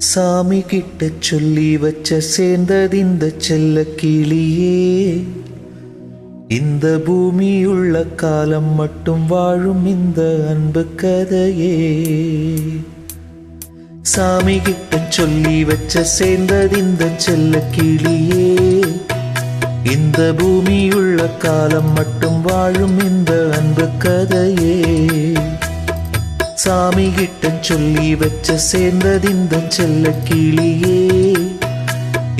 சாமி கிட்ட சொல்லி வச்ச சேர்ந்தது இந்த செல்ல கிளியே. இந்த பூமியுள்ள காலம் மட்டும் வாழும் இந்த அன்பு கதையே. சாமி கிட்ட சொல்லி வச்ச சேர்ந்தது இந்த செல்ல கிளியே. இந்த பூமியுள்ள காலம் மட்டும் வாழும் இந்த அன்பு கதையே. சாமி கிட்ட சொல்லி வச்ச சேர்ந்தது இந்த செல்ல கிளியே.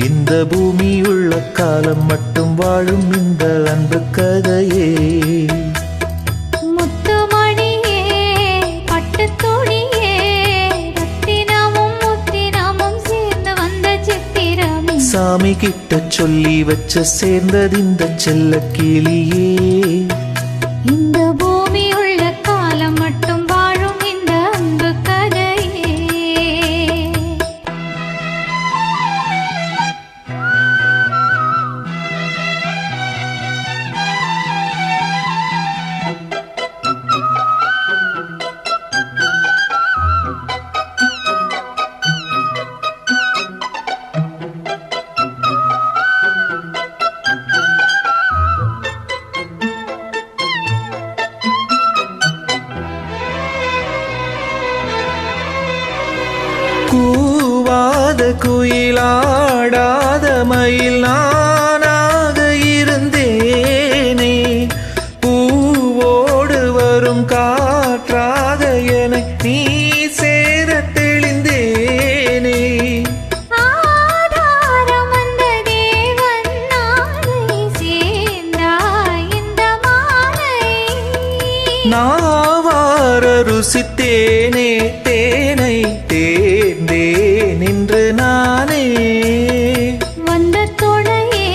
இந்த பூமியுள்ள காலம் மட்டும் வாழும் இந்த அன்பு கதையே. சாமி கிட்ட சொல்லி வச்ச சேர்ந்தது இந்த செல்ல கிளியே. இந்த பூமி உள்ள காலம் மட்டும் வாழும் இந்த அன்பு கதையே. கூவாத குயிலாடாத மயில் நானாக இருந்தேனே. பூவோடு வரும் காற்றாக என நீ சேர தெளிந்தேனே. ஆதாரம் வந்த தேவன் நாளை சேர்ந்தாய் இந்த மாலை. நாவார ருசித்தேனே தேனை தேர்ந்தே நின்று நானே. வந்த துணையே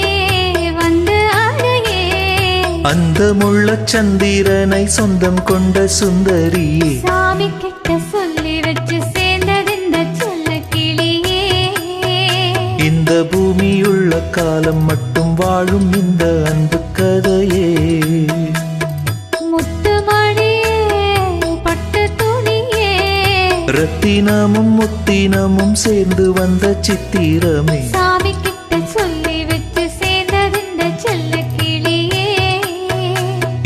வந்து அழகே. அந்த முள்ள சந்திரனை சொந்தம் கொண்ட சுந்தரியே. சாமி கிட்ட சொல்லி வச்சு சேர்ந்தது இந்த செல்ல கிளியே. இந்த பூமியுள்ள காலம் மட்டும் வாழும் இந்த அன்பு கதையே. ரத்தினமும் முத்தினமும் சேர்ந்து வந்த சித்திரமே. சாமி கிட்ட சொல்லி வச்சு சேர்ந்தது இந்த செல்ல கிளியே.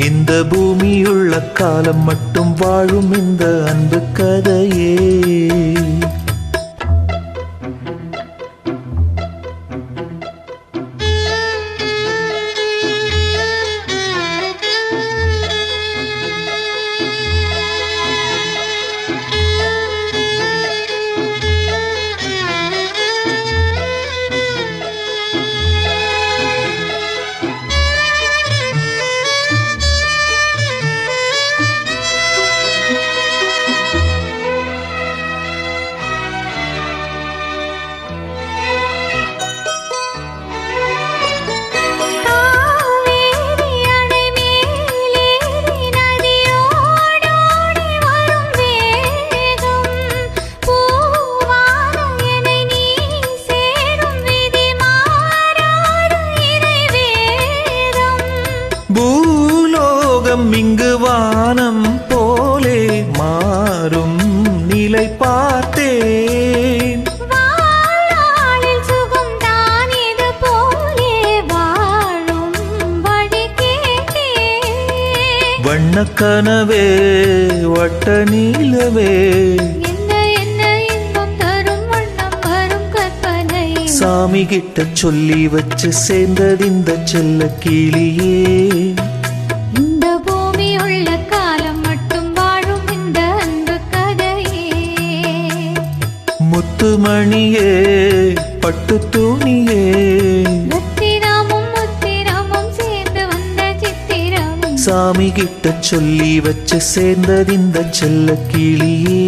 இந்த பூமியுள்ள காலம் மட்டும் வாழும் இந்த அன்பு கதையே. பூலோகம் இங்கு வானம் போலே மாறும் நிலை பார்த்தேன். வாழ்நாளில் சுகம் தான் இது போலே வாழும் வழி கேட்டேன். வண்ணக்கனவே வட்ட நீலவே என்ன என்ன இன்பம் தரும் வண்ணம் வரும் கற்பனை. சாமி கிட்ட சொல்லி வச்சு சேர்ந்தது இந்த செல்ல கிளியே. இந்த பூமி உள்ள காலம் மட்டும் வாழும் இந்த அன்பு கதையே. முத்துமணியே பட்டு துணியே. ரத்தினமும் முத்திரமும் சேர்ந்து வந்த சித்திரமே. சாமி கிட்ட சொல்லி வச்சு சேர்ந்தது இந்த செல்ல கிளியே.